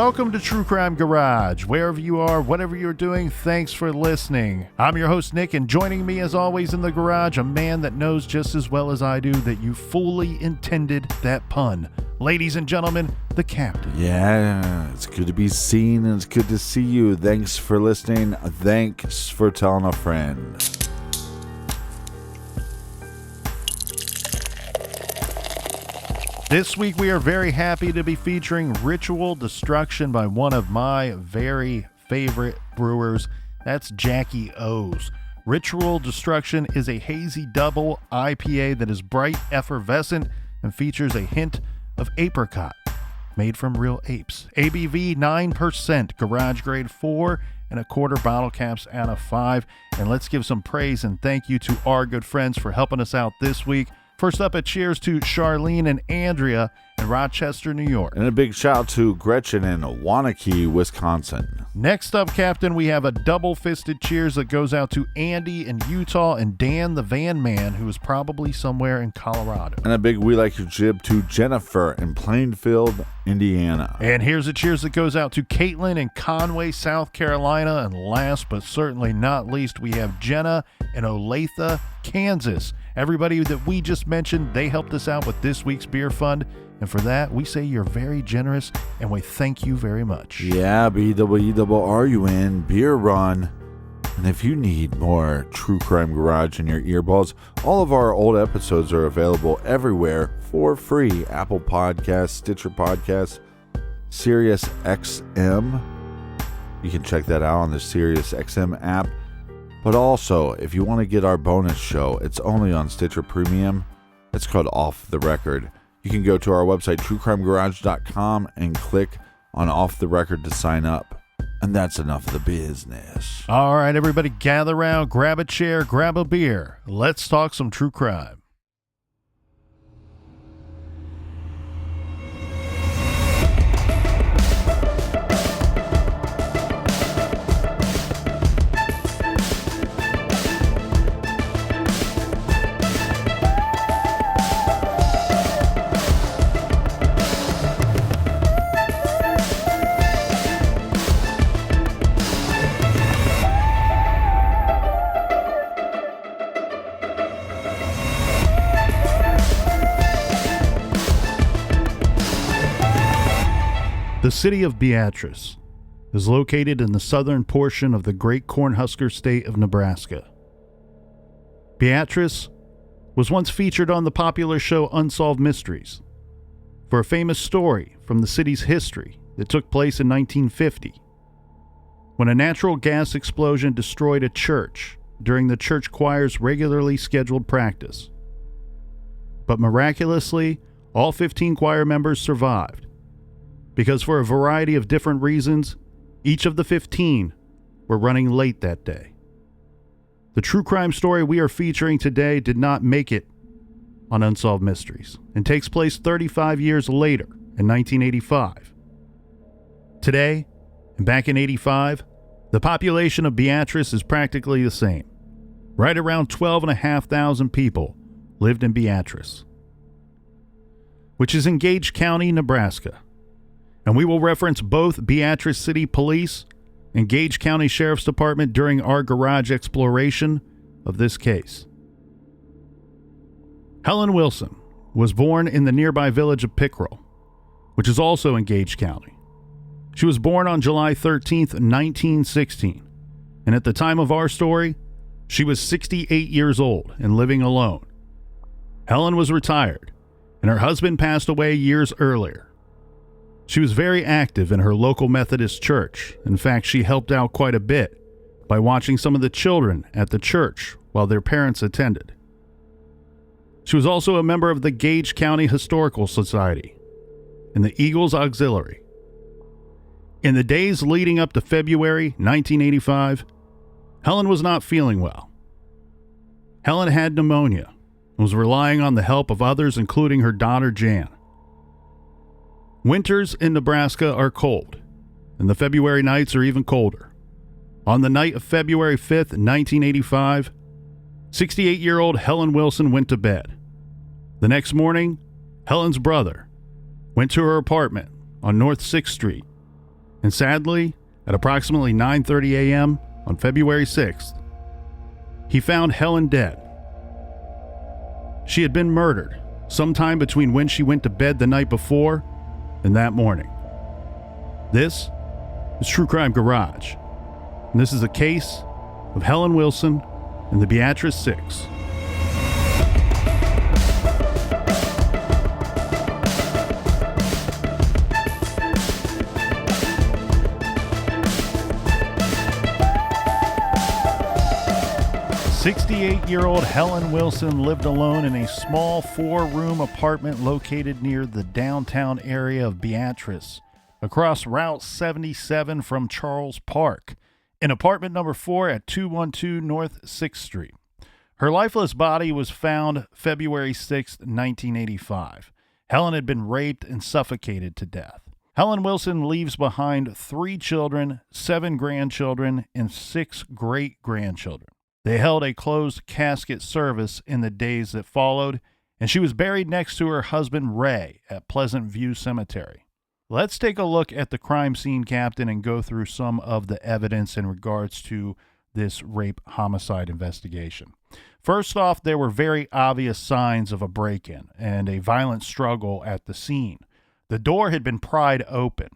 Welcome to True Crime Garage. Wherever you are, whatever you're doing, thanks for listening. I'm your host, Nick, and joining me as always in the garage, a man that knows just as well as I do that you fully intended that pun. Ladies and gentlemen, the captain. Yeah, it's good to be seen and it's good to see you. Thanks for listening. Thanks for telling a friend. This week we are very happy to be featuring Ritual Destruction by one of my very favorite brewers. That's Jackie O's. Ritual Destruction is a hazy double IPA that is bright, effervescent, and features a hint of apricot, made from real apes. ABV 9%, garage grade 4.25 bottle caps out of 5. And let's give some praise and thank you to our good friends for helping us out this week. First up, a cheers to Charlene and Andrea in Rochester, New York. And a big shout out to Gretchen in Waunakee, Wisconsin. Next up, Captain, we have a double-fisted cheers that goes out to Andy in Utah and Dan the Van Man, who is probably somewhere in Colorado. And a big we like your jib to Jennifer in Plainfield, Indiana. And here's a cheers that goes out to Caitlin in Conway, South Carolina. And last but certainly not least, we have Jenna in Olathe, Kansas. Everybody that we just mentioned, they helped us out with this week's beer fund. And for that, we say you're very generous, and we thank you very much. Yeah, BWRUN, Beer Run. And if you need more True Crime Garage in your earballs, all of our old episodes are available everywhere for free. Apple Podcasts, Stitcher Podcasts, Sirius XM. You can check that out on the Sirius XM app. But also, if you want to get our bonus show, it's only on Stitcher Premium. It's called Off the Record. You can go to our website, truecrimegarage.com, and click on Off the Record to sign up. And that's enough of the business. All right, everybody, gather around, grab a chair, grab a beer. Let's talk some true crime. The city of Beatrice is located in the southern portion of the Great Cornhusker State of Nebraska. Beatrice was once featured on the popular show Unsolved Mysteries for a famous story from the city's history that took place in 1950, when a natural gas explosion destroyed a church during the church choir's regularly scheduled practice. But miraculously, all 15 choir members survived, because for a variety of different reasons, each of the 15 were running late that day. The true crime story we are featuring today did not make it on Unsolved Mysteries and takes place 35 years later in 1985. Today, and back in 85, the population of Beatrice is practically the same. Right around 12,500 people lived in Beatrice, which is in Gage County, Nebraska. And we will reference both Beatrice City Police and Gage County Sheriff's Department during our garage exploration of this case. Helen Wilson was born in the nearby village of Pickrell, which is also in Gage County. She was born on July 13th, 1916, and at the time of our story, she was 68 years old and living alone. Helen was retired, and her husband passed away years earlier. She was very active in her local Methodist church. In fact, she helped out quite a bit by watching some of the children at the church while their parents attended. She was also a member of the Gage County Historical Society and the Eagles Auxiliary. In the days leading up to February 1985, Helen was not feeling well. Helen had pneumonia and was relying on the help of others, including her daughter Jan. Winters in Nebraska are cold, and the February nights are even colder. On the night of February 5th, 1985, 68-year-old Helen Wilson went to bed. The next morning, Helen's brother went to her apartment on North 6th Street And sadly, at approximately 9:30 a.m. on February 6th, he found Helen dead. She had been murdered sometime between when she went to bed the night before and that morning. This is True Crime Garage, and this is a case of Helen Wilson and the Beatrice 6. "68-year-old Helen Wilson lived alone in a small 4-room apartment located near the downtown area of Beatrice, across Route 77 from Charles Park, in apartment number 4 at 212 North 6th Street. Her lifeless body was found February 6, 1985. Helen had been raped and suffocated to death. Helen Wilson leaves behind 3 children, 7 grandchildren, and 6 great-grandchildren. They held a closed casket service in the days that followed, and she was buried next to her husband Ray at Pleasant View Cemetery. Let's take a look at the crime scene, Captain, and go through some of the evidence in regards to this rape-homicide investigation. First off, there were very obvious signs of a break-in and a violent struggle at the scene. The door had been pried open.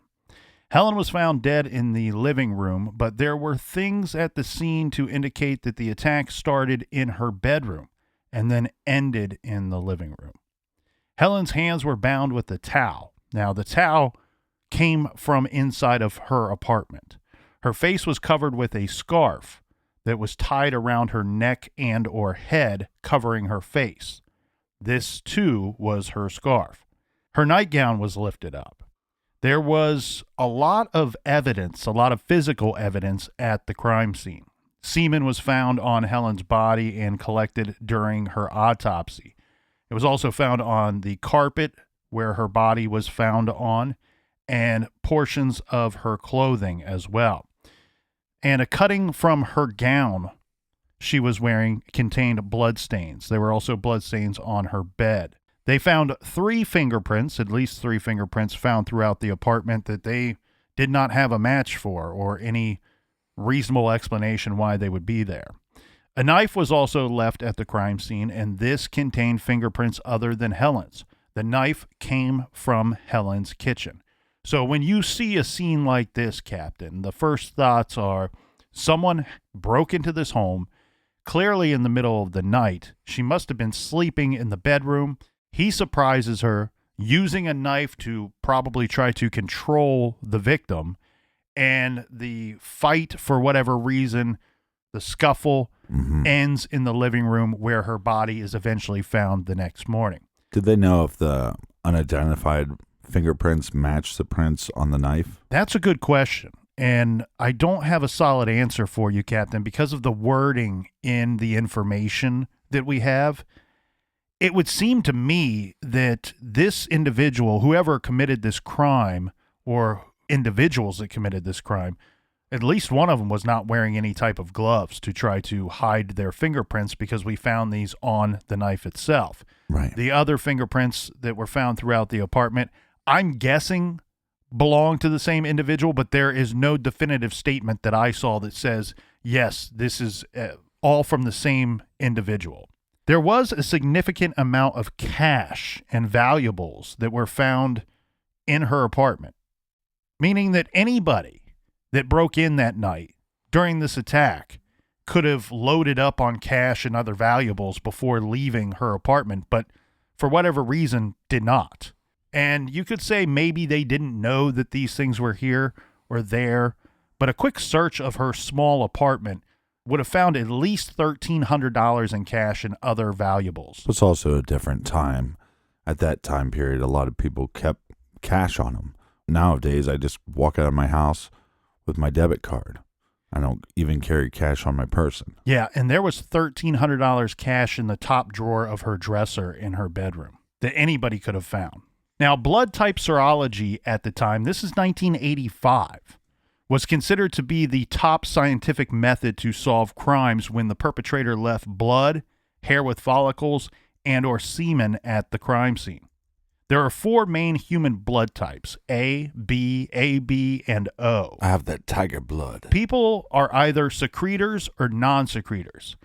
Helen was found dead in the living room, but there were things at the scene to indicate that the attack started in her bedroom and then ended in the living room. Helen's hands were bound with a towel. Now, the towel came from inside of her apartment. Her face was covered with a scarf that was tied around her neck and or head, covering her face. This, too, was her scarf. Her nightgown was lifted up. There was a lot of evidence, a lot of physical evidence at the crime scene. Semen was found on Helen's body and collected during her autopsy. It was also found on the carpet where her body was found on, and portions of her clothing as well. And a cutting from her gown she was wearing contained bloodstains. There were also bloodstains on her bed. They found 3 fingerprints, at least 3 fingerprints found throughout the apartment that they did not have a match for or any reasonable explanation why they would be there. A knife was also left at the crime scene, and this contained fingerprints other than Helen's. The knife came from Helen's kitchen. So when you see a scene like this, Captain, the first thoughts are someone broke into this home, clearly in the middle of the night. She must have been sleeping in the bedroom. He surprises her using a knife to probably try to control the victim, and the fight, for whatever reason, the scuffle ends in the living room where her body is eventually found the next morning. Did they know if the unidentified fingerprints match the prints on the knife? That's a good question, and I don't have a solid answer for you, Captain, because of the wording in the information that we have. It would seem to me that this individual, whoever committed this crime, or individuals that committed this crime, at least one of them was not wearing any type of gloves to try to hide their fingerprints, because we found these on the knife itself. Right. The other fingerprints that were found throughout the apartment, I'm guessing belong to the same individual, but there is no definitive statement that I saw that says, yes, this is all from the same individual. There was a significant amount of cash and valuables that were found in her apartment, meaning that anybody that broke in that night during this attack could have loaded up on cash and other valuables before leaving her apartment, but for whatever reason did not. And you could say maybe they didn't know that these things were here or there, but a quick search of her small apartment would have found at least $1,300 in cash and other valuables. It's also a different time. At that time period, a lot of people kept cash on them. Nowadays, I just walk out of my house with my debit card. I don't even carry cash on my person. Yeah, and there was $1,300 cash in the top drawer of her dresser in her bedroom that anybody could have found. Now, blood type serology at the time, this is 1985, was considered to be the top scientific method to solve crimes when the perpetrator left blood, hair with follicles, and or semen at the crime scene. There are 4 main human blood types, A, B, AB, and O. I have that tiger blood. People are either secretors or non-secretors,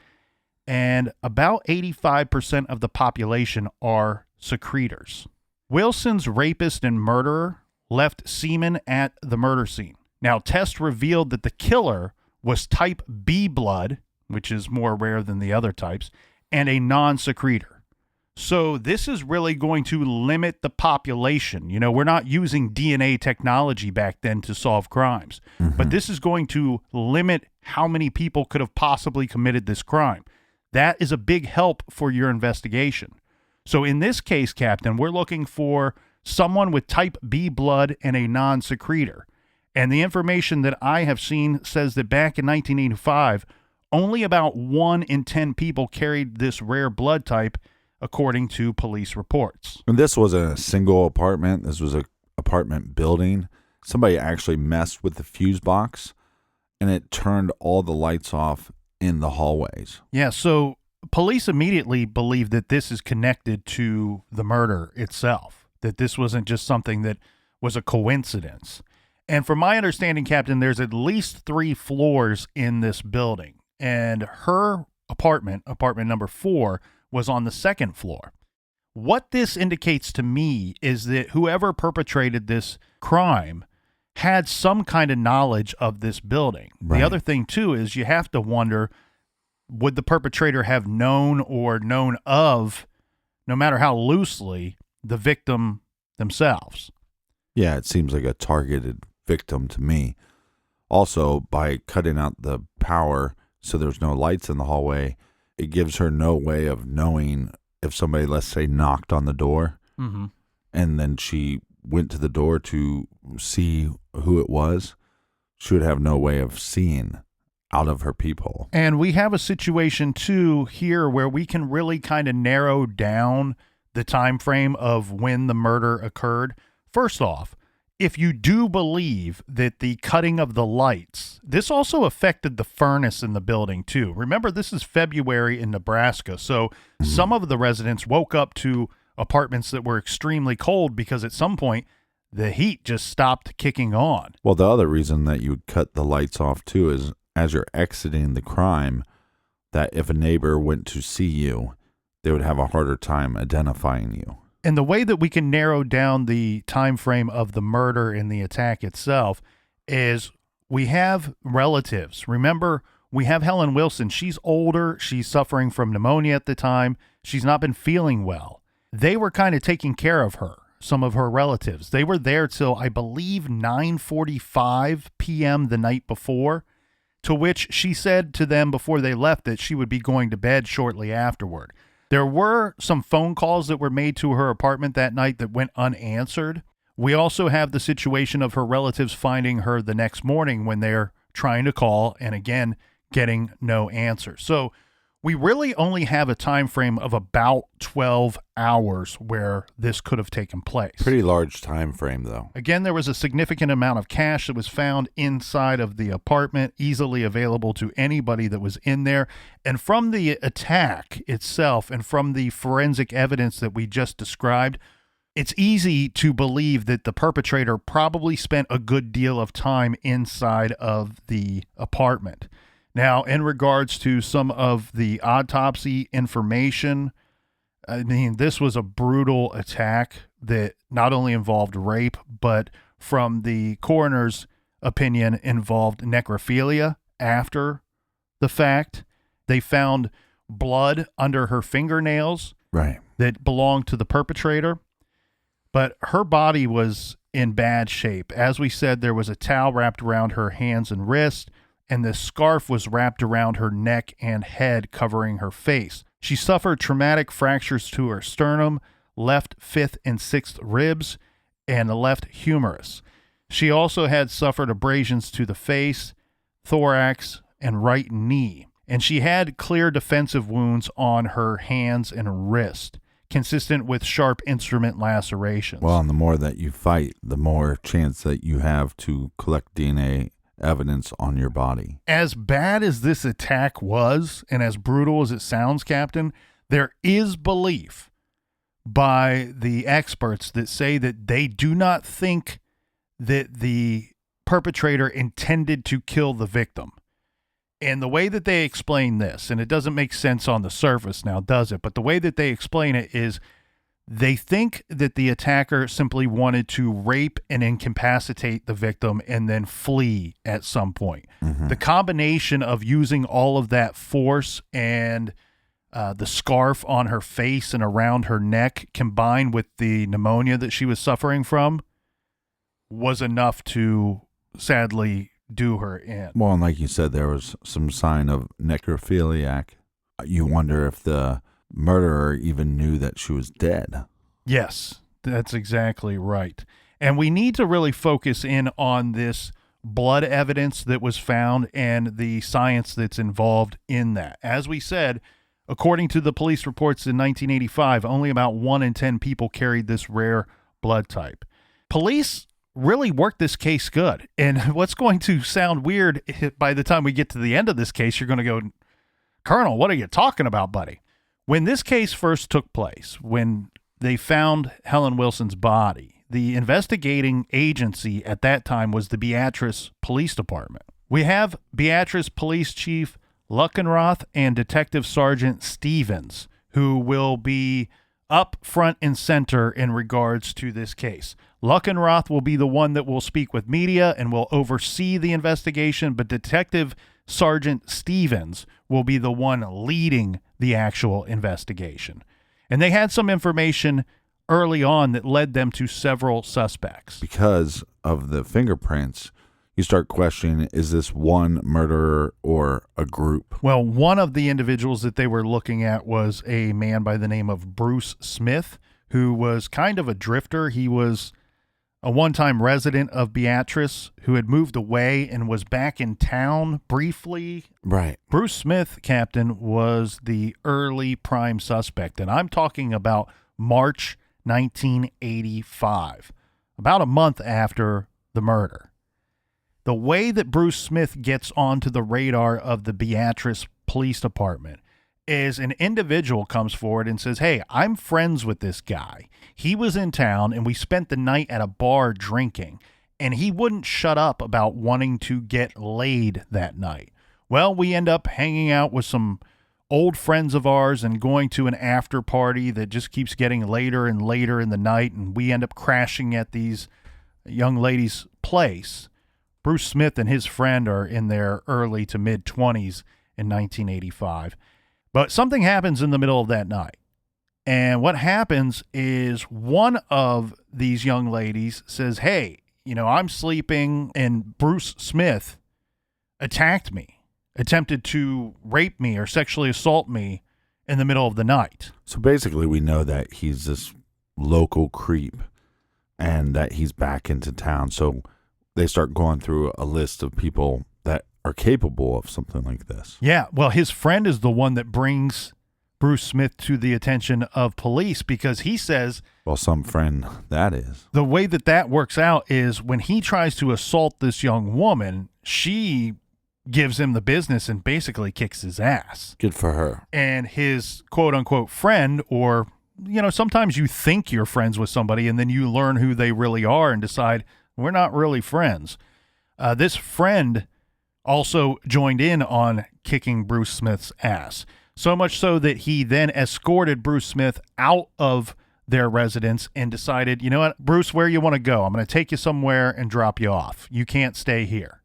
and about 85% of the population are secretors. Wilson's rapist and murderer left semen at the murder scene. Now, tests revealed that the killer was type B blood, which is more rare than the other types, and a non-secretor. So this is really going to limit the population. You know, we're not using DNA technology back then to solve crimes, but this is going to limit how many people could have possibly committed this crime. That is a big help for your investigation. So in this case, Captain, we're looking for someone with type B blood and a non-secretor. And the information that I have seen says that back in 1985, only about 1 in 10 people carried this rare blood type, according to police reports. And this wasn't a single apartment. This was an apartment building. Somebody actually messed with the fuse box, and it turned all the lights off in the hallways. Yeah, so police immediately believe that this is connected to the murder itself, that this wasn't just something that was a coincidence. And from my understanding, Captain, there's at least 3 floors in this building, and her apartment number 4, was on the 2nd floor. What this indicates to me is that whoever perpetrated this crime had some kind of knowledge of this building. Right. The other thing, too, is you have to wonder, would the perpetrator have known or known of, no matter how loosely, the victim themselves? Yeah, it seems like a targeted victim to me. Also, by cutting out the power so there's no lights in the hallway, it gives her no way of knowing if somebody, let's say, knocked on the door, and then she went to the door to see who it was. She would have no way of seeing out of her peephole. And we have a situation, too, here where we can really kind of narrow down the time frame of when the murder occurred. First off, if you do believe that the cutting of the lights, this also affected the furnace in the building too. Remember, this is February in Nebraska, so some of the residents woke up to apartments that were extremely cold because at some point the heat just stopped kicking on. Well, the other reason that you would cut the lights off too is as you're exiting the crime, that if a neighbor went to see you, they would have a harder time identifying you. And the way that we can narrow down the time frame of the murder and the attack itself is we have relatives. Remember, we have Helen Wilson. She's older. She's suffering from pneumonia at the time. She's not been feeling well. They were kind of taking care of her, some of her relatives. They were there till, I believe, 9:45 p.m. the night before, to which she said to them before they left that she would be going to bed shortly afterward. There were some phone calls that were made to her apartment that night that went unanswered. We also have the situation of her relatives finding her the next morning when they're trying to call and, again, getting no answer. So we really only have a time frame of about 12 hours where this could have taken place. Pretty large time frame, though. Again, there was a significant amount of cash that was found inside of the apartment, easily available to anybody that was in there. And from the attack itself and from the forensic evidence that we just described, it's easy to believe that the perpetrator probably spent a good deal of time inside of the apartment. Now, in regards to some of the autopsy information, I mean, this was a brutal attack that not only involved rape, but from the coroner's opinion, involved necrophilia after the fact. They found blood under her fingernails that belonged to the perpetrator, but her body was in bad shape. As we said, there was a towel wrapped around her hands and wrists, and the scarf was wrapped around her neck and head, covering her face. She suffered traumatic fractures to her sternum, left fifth and sixth ribs, and the left humerus. She also had suffered abrasions to the face, thorax, and right knee. And she had clear defensive wounds on her hands and wrist, consistent with sharp instrument lacerations. Well, and the more that you fight, the more chance that you have to collect DNA evidence on your body. As bad as this attack was, and as brutal as it sounds, Captain, there is belief by the experts that say that they do not think that the perpetrator intended to kill the victim. And the way that they explain this, and it doesn't make sense on the surface now, does it? But the way that they explain it is they think that the attacker simply wanted to rape and incapacitate the victim and then flee at some point. Mm-hmm. The combination of using all of that force and the scarf on her face and around her neck, combined with the pneumonia that she was suffering from, was enough to sadly do her in. Well, and like you said, there was some sign of necrophiliac. You wonder if the murderer even knew that she was dead. Yes, that's exactly right. And we need to really focus in on this blood evidence that was found and the science that's involved in that. As we said, according to the police reports in 1985, only about 1 in 10 people carried this rare blood type. Police really worked this case good. And what's going to sound weird by the time we get to the end of this case, you're going to go, Colonel, what are you talking about, buddy? When this case first took place, when they found Helen Wilson's body, the investigating agency at that time was the Beatrice Police Department. We have Beatrice Police Chief Luckenroth and Detective Sergeant Stevens, who will be up front and center in regards to this case. Luckenroth will be the one that will speak with media and will oversee the investigation, but Detective Sergeant Stevens will be the one leading the actual investigation. And they had some information early on that led them to several suspects. Because of the fingerprints, you start questioning, is this one murderer or a group? Well, one of the individuals that they were looking at was a man by the name of Bruce Smith, who was kind of a drifter. He was a one-time resident of Beatrice who had moved away and was back in town briefly. Right. Bruce Smith, Captain, was the early prime suspect, and I'm talking about March 1985, about a month after the murder. The way that Bruce Smith gets onto the radar of the Beatrice Police Department is an individual comes forward and says, hey, I'm friends with this guy. He was in town and we spent the night at a bar drinking, and he wouldn't shut up about wanting to get laid that night. Well, we end up hanging out with some old friends of ours and going to an after party that just keeps getting later and later in the night, and we end up crashing at these young ladies' place. Bruce Smith and his friend are in their early to mid-20s in 1985. But something happens in the middle of that night. And what happens is one of these young ladies says, hey, I'm sleeping and Bruce Smith attacked me, attempted to rape me or sexually assault me in the middle of the night. So basically we know that he's this local creep and that he's back into town. So they start going through a list of people that are capable of something like this. Yeah, well, his friend is the one that brings Bruce Smith to the attention of police because he says... Well, some friend that is. The way that works out is when he tries to assault this young woman, she gives him the business and basically kicks his ass. Good for her. And his quote-unquote friend, or, sometimes you think you're friends with somebody and then you learn who they really are and decide, we're not really friends. This friend also joined in on kicking Bruce Smith's ass. So much so that he then escorted Bruce Smith out of their residence and decided, you know what, Bruce, where you want to go? I'm going to take you somewhere and drop you off. You can't stay here.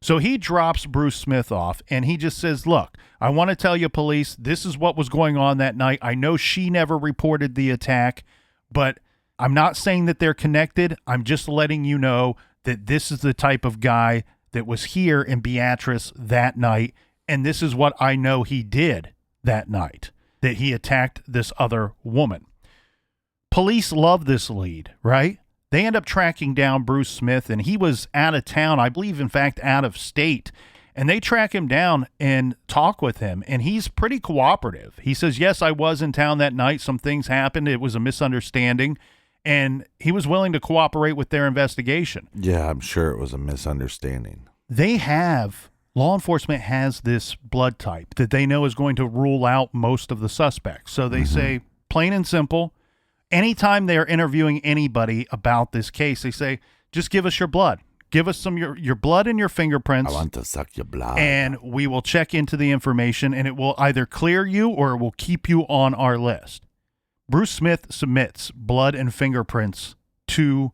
So he drops Bruce Smith off and he just says, look, I want to tell you, police, this is what was going on that night. I know she never reported the attack, but I'm not saying that they're connected. I'm just letting you know that this is the type of guy that was here in Beatrice that night, and this is what I know he did that night, that he attacked this other woman. Police love this lead, right? They end up tracking down Bruce Smith, and he was out of town, I believe, in fact, out of state, and they track him down and talk with him, and he's pretty cooperative. He says, yes, I was in town that night. Some things happened. It was a misunderstanding. And he was willing to cooperate with their investigation. Yeah, I'm sure it was a misunderstanding. Law enforcement has this blood type that they know is going to rule out most of the suspects. So they say, plain and simple, Anytime they're interviewing anybody about this case, they say, just give us your blood. Give us some your blood and your fingerprints. I want to suck your blood. And we will check into the information, and it will either clear you or it will keep you on our list. Bruce Smith submits blood and fingerprints to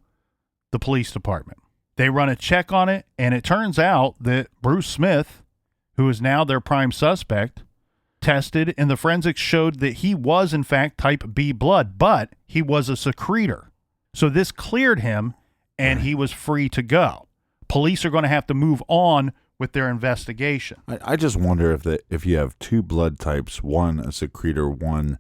the police department. They run a check on it, and it turns out that Bruce Smith, who is now their prime suspect, tested, and the forensics showed that he was, in fact, type B blood, but he was a secretor. So this cleared him, and he was free to go. Police are going to have to move on with their investigation. I just wonder if you have two blood types, one a secretor, one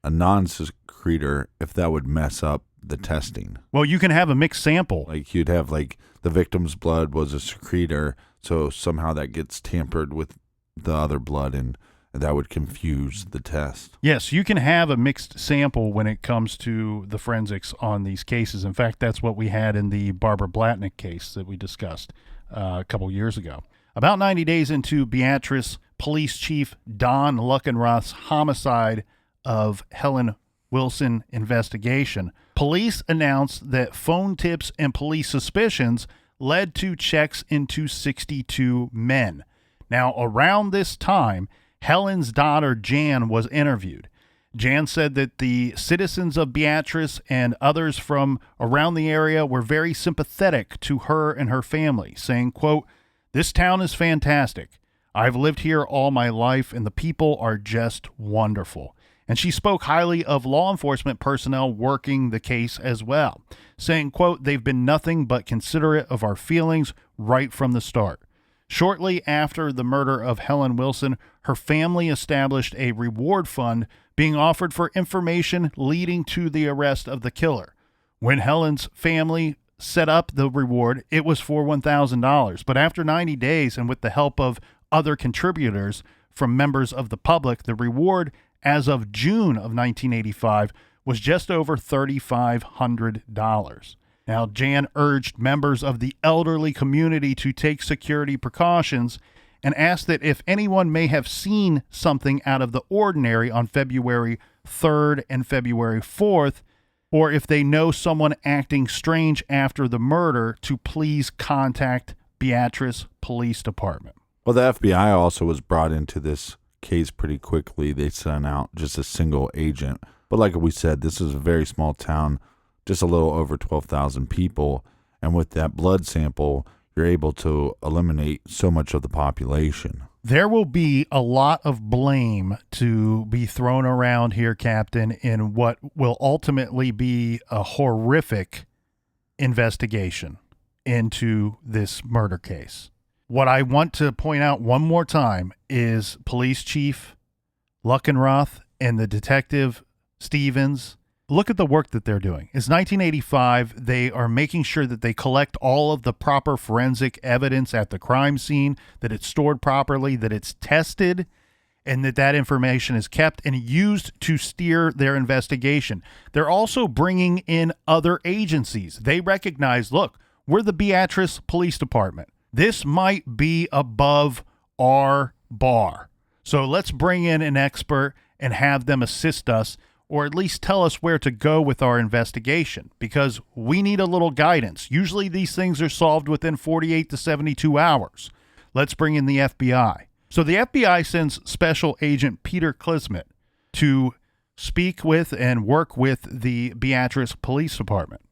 a non-secretor, if that would mess up the testing. Well, you can have a mixed sample. Like you'd have like the victim's blood was a secretor, so somehow that gets tampered with the other blood, and that would confuse the test. Yes, you can have a mixed sample when it comes to the forensics on these cases. In fact, that's what we had in the Barbara Blatnick case that we discussed a couple years ago. About 90 days into Beatrice Police Chief Don Luckenroth's homicide of Helen Wilson investigation, police announced that phone tips and police suspicions led to checks into 62 men. Now, around this time, Helen's daughter, Jan, was interviewed. Jan said that the citizens of Beatrice and others from around the area were very sympathetic to her and her family, saying, quote, "This town is fantastic. I've lived here all my life, and the people are just wonderful." And she spoke highly of law enforcement personnel working the case as well, saying, quote, "They've been nothing but considerate of our feelings right from the start." Shortly after the murder of Helen Wilson, her family established a reward fund being offered for information leading to the arrest of the killer. When Helen's family set up the reward, it was for $1,000. But after 90 days, and with the help of other contributors from members of the public, the reward as of June of 1985 was just over $3,500. Now, Jan urged members of the elderly community to take security precautions and asked that if anyone may have seen something out of the ordinary on February 3rd and February 4th, or if they know someone acting strange after the murder, to please contact Beatrice Police Department. Well, the FBI also was brought into this case pretty quickly. They sent out just a single agent. But like we said, this is a very small town, just a little over 12,000 people. And with that blood sample, you're able to eliminate so much of the population. There will be a lot of blame to be thrown around here, Captain, in what will ultimately be a horrific investigation into this murder case. What I want to point out one more time is Police Chief Luckenroth and the Detective Stevens. Look at the work that they're doing. It's 1985. They are making sure that they collect all of the proper forensic evidence at the crime scene, that it's stored properly, that it's tested, and that information is kept and used to steer their investigation. They're also bringing in other agencies. They recognize, look, we're the Beatrice Police Department. This might be above our bar. So let's bring in an expert and have them assist us, or at least tell us where to go with our investigation, because we need a little guidance. Usually these things are solved within 48 to 72 hours. Let's bring in the FBI. So the FBI sends Special Agent Peter Klismet to speak with and work with the Beatrice Police Department.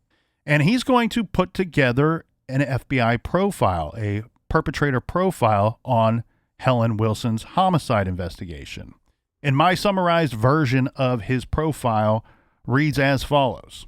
And he's going to put together an FBI profile, a perpetrator profile on Helen Wilson's homicide investigation. And my summarized version of his profile reads as follows.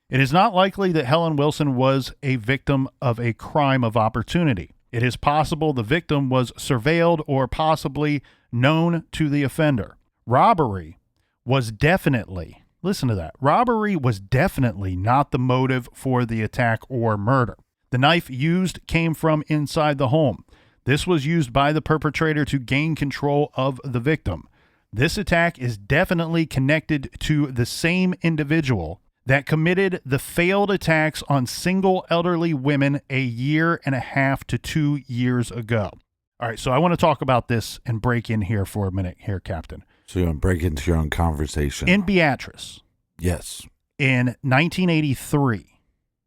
It is not likely that Helen Wilson was a victim of a crime of opportunity. It is possible the victim was surveilled or possibly known to the offender. Robbery was definitely, listen to that, robbery was definitely not the motive for the attack or murder. The knife used came from inside the home. This was used by the perpetrator to gain control of the victim. This attack is definitely connected to the same individual that committed the failed attacks on single elderly women a year and a half to 2 years ago. All right, so I want to talk about this and break in here for a minute here, Captain. So you want to break into your own conversation? In Beatrice. Yes. in 1983,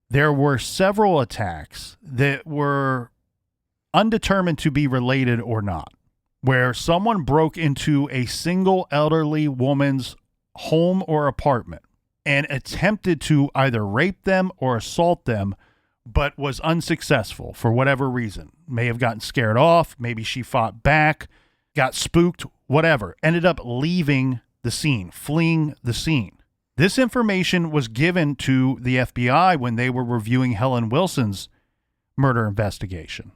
there were several attacks that were undetermined to be related or not, where someone broke into a single elderly woman's home or apartment and attempted to either rape them or assault them, but was unsuccessful for whatever reason. May have gotten scared off, maybe she fought back, got spooked, whatever. Ended up leaving the scene, fleeing the scene. This information was given to the FBI when they were reviewing Helen Wilson's murder investigation.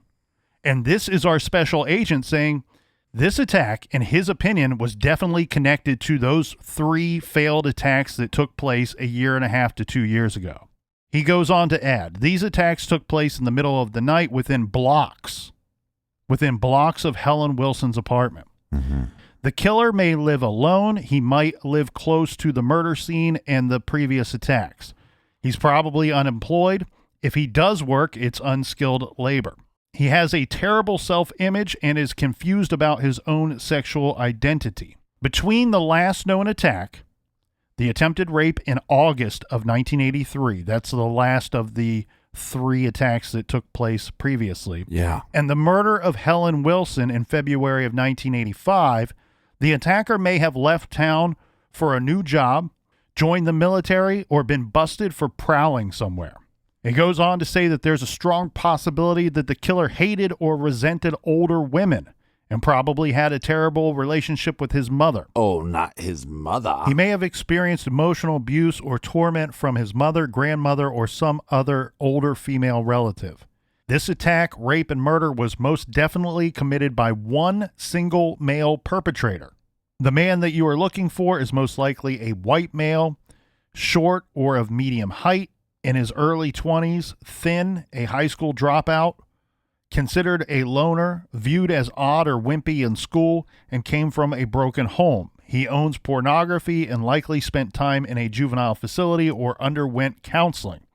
And this is our special agent saying this attack, in his opinion, was definitely connected to those 3 failed attacks that took place a year and a half to 2 years ago. He goes on to add, these attacks took place in the middle of the night within blocks of Helen Wilson's apartment. Mm-hmm. The killer may live alone. He might live close to the murder scene and the previous attacks. He's probably unemployed. If he does work, it's unskilled labor. He has a terrible self-image and is confused about his own sexual identity. Between the last known attack, the attempted rape in August of 1983, that's the last of the 3 attacks that took place previously, and the murder of Helen Wilson in February of 1985, the attacker may have left town for a new job, joined the military, or been busted for prowling somewhere. It goes on to say that there's a strong possibility that the killer hated or resented older women and probably had a terrible relationship with his mother. Oh, not his mother. He may have experienced emotional abuse or torment from his mother, grandmother, or some other older female relative. This attack, rape, and murder was most definitely committed by one single male perpetrator. The man that you are looking for is most likely a white male, short or of medium height, in his early 20s, thin, a high school dropout, considered a loner, viewed as odd or wimpy in school, and came from a broken home. He owns pornography and likely spent time in a juvenile facility or underwent counseling.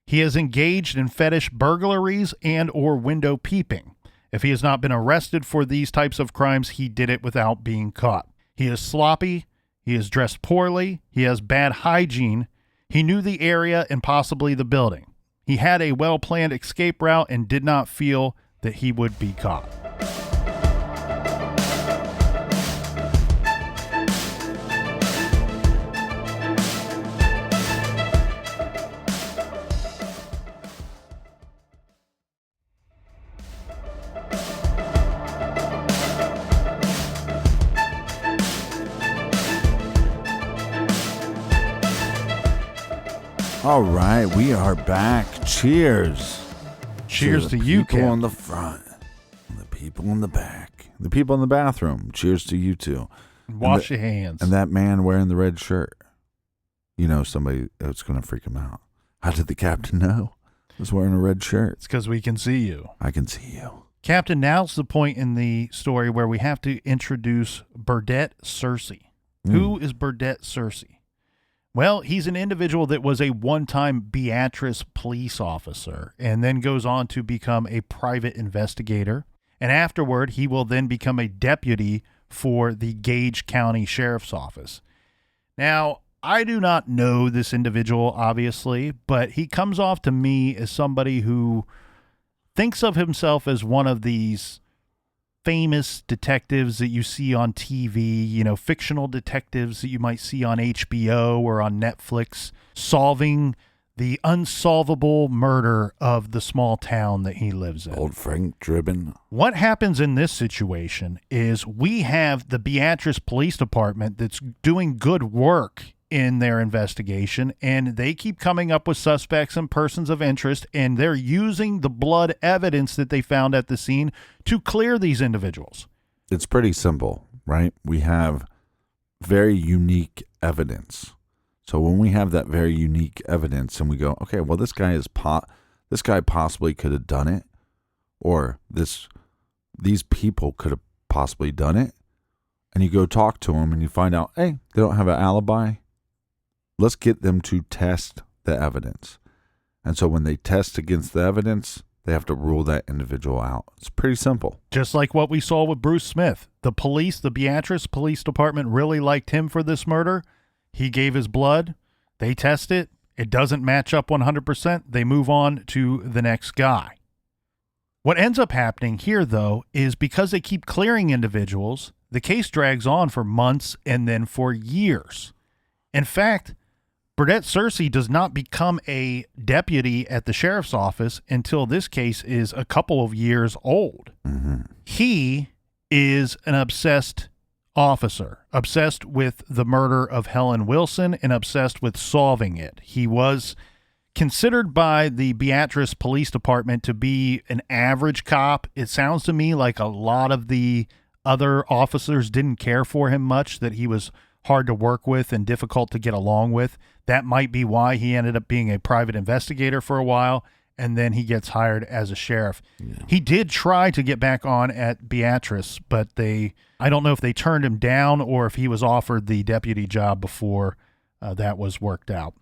He is engaged in fetish burglaries and or window peeping. If he has not been arrested for these types of crimes, he did it without being caught. He is sloppy. He is dressed poorly. He has bad hygiene. He knew the area and possibly the building. He had a well-planned escape route and did not feel that he would be caught. All right, we are back. Cheers. Cheers to you, people Cap. in the front, and the people in the back, the people in the bathroom. Cheers to you two. Wash your hands. And that man wearing the red shirt. You know somebody that's going to freak him out. How did the captain know? He was wearing a red shirt. It's because we can see you. I can see you. Captain, now's the point in the story where we have to introduce Burdett Searcy. Who is Burdett Searcy? Well, he's an individual that was a one-time Beatrice police officer and then goes on to become a private investigator. And afterward, he will then become a deputy for the Gage County Sheriff's Office. Now, I do not know this individual, obviously, but he comes off to me as somebody who thinks of himself as one of these famous detectives that you see on TV, you know, fictional detectives that you might see on HBO or on Netflix, solving the unsolvable murder of the small town that he lives in. Old Frank Dribben. What happens in this situation is we have the Beatrice Police Department that's doing good work in their investigation, and they keep coming up with suspects and persons of interest, and they're using the blood evidence that they found at the scene to clear these individuals. It's pretty simple, right? We have very unique evidence. So when we have that very unique evidence and we go, okay, well, this guy possibly could have done it, or these people could have possibly done it, and you go talk to them and you find out, hey, they don't have an alibi. Let's get them to test the evidence. And so when they test against the evidence, they have to rule that individual out. It's pretty simple. Just like what we saw with Bruce Smith. The Beatrice Police Department really liked him for this murder. He gave his blood. They test it. It doesn't match up 100%. They move on to the next guy. What ends up happening here, though, is because they keep clearing individuals, the case drags on for months and then for years. In fact, Burdett Searcy does not become a deputy at the sheriff's office until this case is a couple of years old. Mm-hmm. He is an obsessed officer, obsessed with the murder of Helen Wilson and obsessed with solving it. He was considered by the Beatrice Police Department to be an average cop. It sounds to me like a lot of the other officers didn't care for him much, that he was hard to work with and difficult to get along with. That might be why he ended up being a private investigator for a while, and then he gets hired as a sheriff. Yeah. He did try to get back on at Beatrice, but I don't know if they turned him down or if he was offered the deputy job before that was worked out.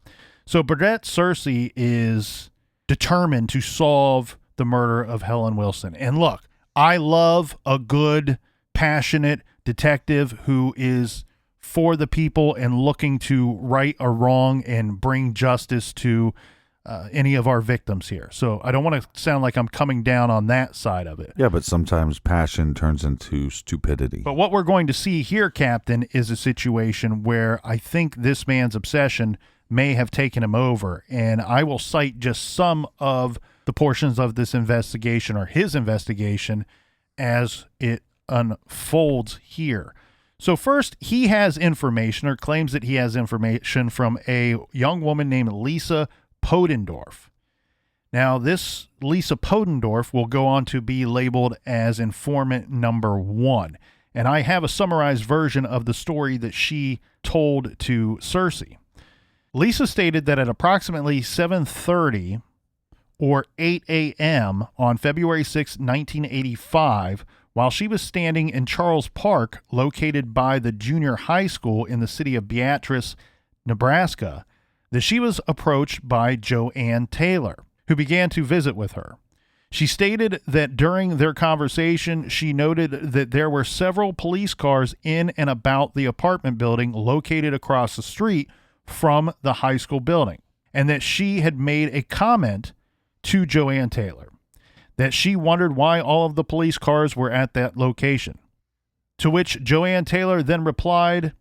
So Burdett Searcy is determined to solve the murder of Helen Wilson. And look, I love a good, passionate detective who is for the people and looking to right a wrong and bring justice to any of our victims here. So I don't want to sound like I'm coming down on that side of it. Yeah, but sometimes passion turns into stupidity. But what we're going to see here, Captain, is a situation where I think this man's obsession may have taken him over. And I will cite just some of the portions of this investigation or his investigation as it unfolds here. So first, he has information or claims that he has information from a young woman named Lisa Podendorff. Now, this Lisa Podendorff will go on to be labeled as informant number 1. And I have a summarized version of the story that she told to Searcy. Lisa stated that at approximately 7:30 or 8 a.m. on February 6, 1985, while she was standing in Charles Park, located by the junior high school in the city of Beatrice, Nebraska, that she was approached by Joanne Taylor, who began to visit with her. She stated that during their conversation, she noted that there were several police cars in and about the apartment building located across the street from the high school building, and that she had made a comment to Joanne Taylor that she wondered why all of the police cars were at that location. To which Joanne Taylor then replied,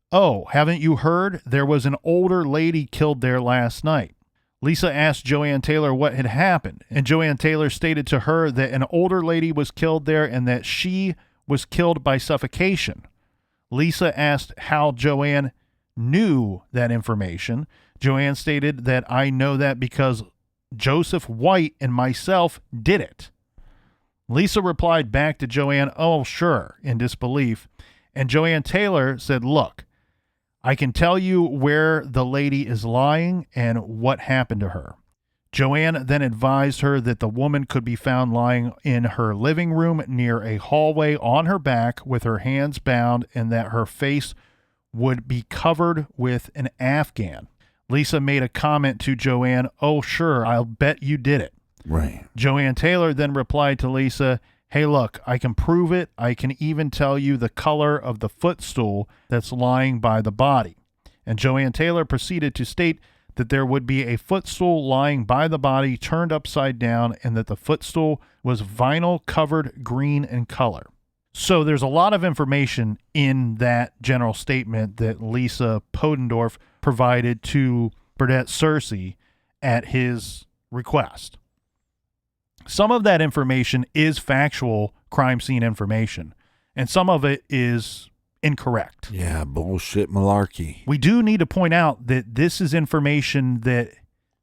"Oh, haven't you heard? There was an older lady killed there last night." Lisa asked Joanne Taylor what had happened, and Joanne Taylor stated to her that an older lady was killed there and that she was killed by suffocation. Lisa asked how Joanne knew that information. Joanne stated that I know that because Joseph White and myself did it. Lisa replied back to Joanne, "Oh, sure," in disbelief. And Joanne Taylor said, "Look, I can tell you where the lady is lying and what happened to her." Joanne then advised her that the woman could be found lying in her living room near a hallway on her back with her hands bound and that her face would be covered with an Afghan. Lisa made a comment to Joanne, "Oh, sure, I'll bet you did it." Right. Joanne Taylor then replied to Lisa, "Hey, look, I can prove it. I can even tell you the color of the footstool that's lying by the body." And Joanne Taylor proceeded to state that there would be a footstool lying by the body turned upside down and that the footstool was vinyl covered green in color. So there's a lot of information in that general statement that Lisa Podendorff provided to Burdett Searcy at his request. Some of that information is factual crime scene information, and some of it is incorrect. Yeah, bullshit malarkey. We do need to point out that this is information that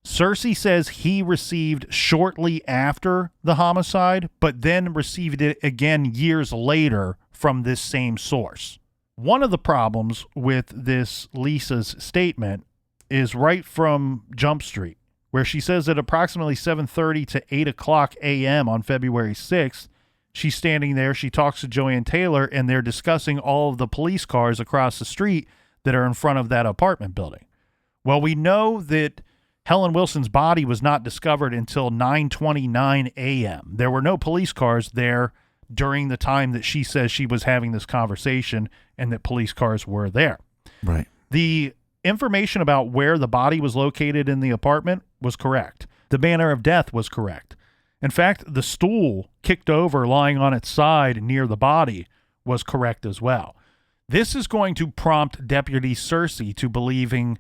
Searcy says he received shortly after the homicide, but then received it again years later from this same source. One of the problems with this Lisa's statement is right from Jump Street, where she says at approximately 7:30 to 8 o'clock a.m. on February 6th, she's standing there, she talks to Joanne Taylor, and they're discussing all of the police cars across the street that are in front of that apartment building. Well, we know that Helen Wilson's body was not discovered until 9:29 a.m. There were no police cars there during the time that she says she was having this conversation and that police cars were there. Right. The information about where the body was located in the apartment was correct. The manner of death was correct. In fact, the stool kicked over lying on its side near the body was correct as well. This is going to prompt Deputy Searcy to believing,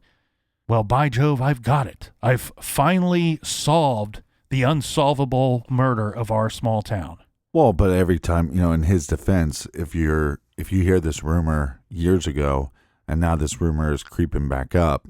well, by Jove, I've got it. I've finally solved the unsolvable murder of our small town. Well, but every time, in his defense, if you hear this rumor years ago and now this rumor is creeping back up,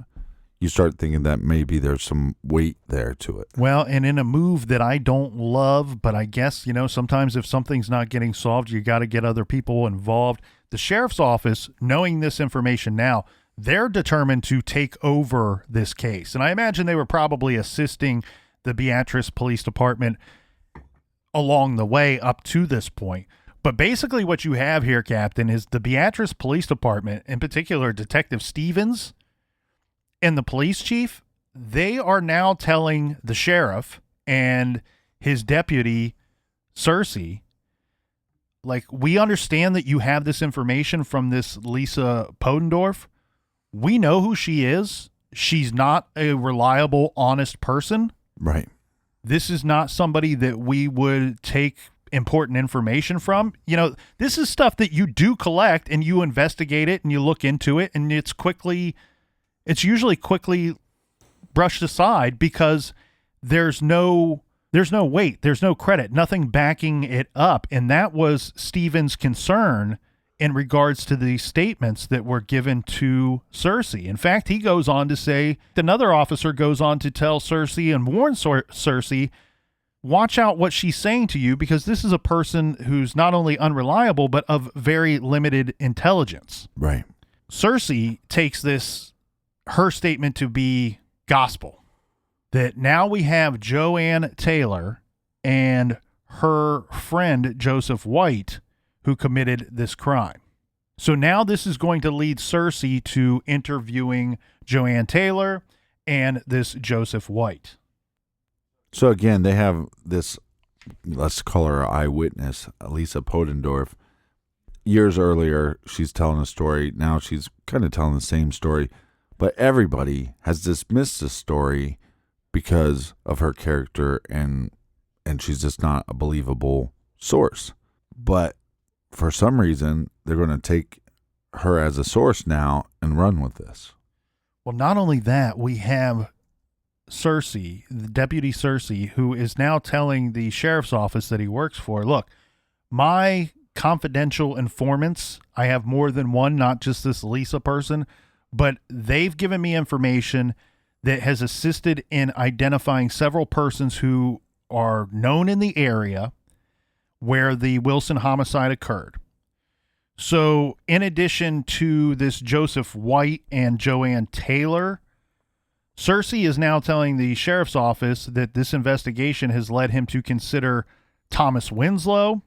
you start thinking that maybe there's some weight there to it. Well, and in a move that I don't love, but I guess, sometimes if something's not getting solved, you got to get other people involved. The sheriff's office, knowing this information now, they're determined to take over this case. And I imagine they were probably assisting the Beatrice Police Department along the way up to this point. But basically what you have here, Captain, is the Beatrice Police Department, in particular Detective Stevens and the police chief, they are now telling the sheriff and his deputy, Searcy, like, we understand that you have this information from this Lisa Podendorff. We know who she is. She's not a reliable, honest person. Right. This is not somebody that we would take important information from. This is stuff that you do collect and you investigate it and you look into it, and it's usually quickly brushed aside because there's no weight, there's no credit, nothing backing it up. And that was Stephen's concern in regards to the statements that were given to Searcy. In fact, he goes on to say, another officer goes on to tell Searcy and warn Searcy, watch out what she's saying to you, because this is a person who's not only unreliable, but of very limited intelligence. Right. Searcy takes her statement to be gospel, that now we have Joanne Taylor and her friend Joseph White who committed this crime. So now this is going to lead Searcy to interviewing Joanne Taylor and this Joseph White. So again, they have this, let's call her eyewitness, Lisa Podendorff. Years earlier, she's telling a story. Now she's kind of telling the same story. But everybody has dismissed this story because of her character, and she's just not a believable source. But for some reason, they're going to take her as a source now and run with this. Well, not only that, we have Searcy, the Deputy Searcy, who is now telling the sheriff's office that he works for, look, my confidential informants, I have more than one, not just this Lisa person, but they've given me information that has assisted in identifying several persons who are known in the area where the Wilson homicide occurred. So in addition to this Joseph White and Joanne Taylor, Searcy is now telling the sheriff's office that this investigation has led him to consider Thomas Winslow,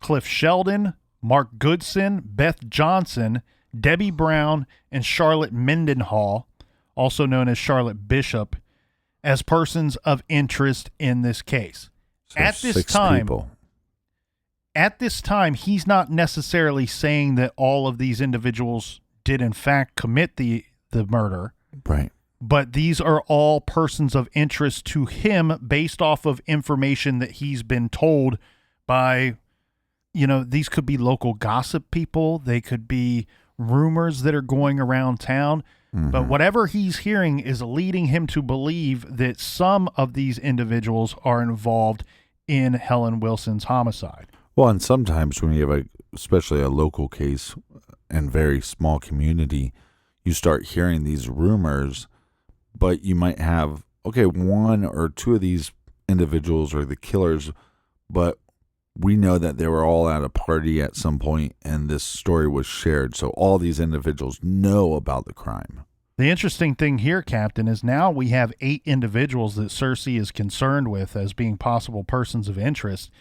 Cliff Sheldon, Mark Goodson, Beth Johnson, Debbie Brown, and Charlotte Mendenhall, also known as Charlotte Bishop, as persons of interest in this case. So At this time, he's not necessarily saying that all of these individuals did in fact commit the murder. Right. But these are all persons of interest to him based off of information that he's been told by, these could be local gossip people. They could be rumors that are going around town. Mm-hmm. But whatever he's hearing is leading him to believe that some of these individuals are involved in Helen Wilson's homicide. Well, and sometimes when you have especially a local case and very small community, you start hearing these rumors, but you might have, one or two of these individuals are the killers, but we know that they were all at a party at some point and this story was shared. So all these individuals know about the crime. The interesting thing here, Captain, is now we have 8 individuals that Searcy is concerned with as being possible persons of interest.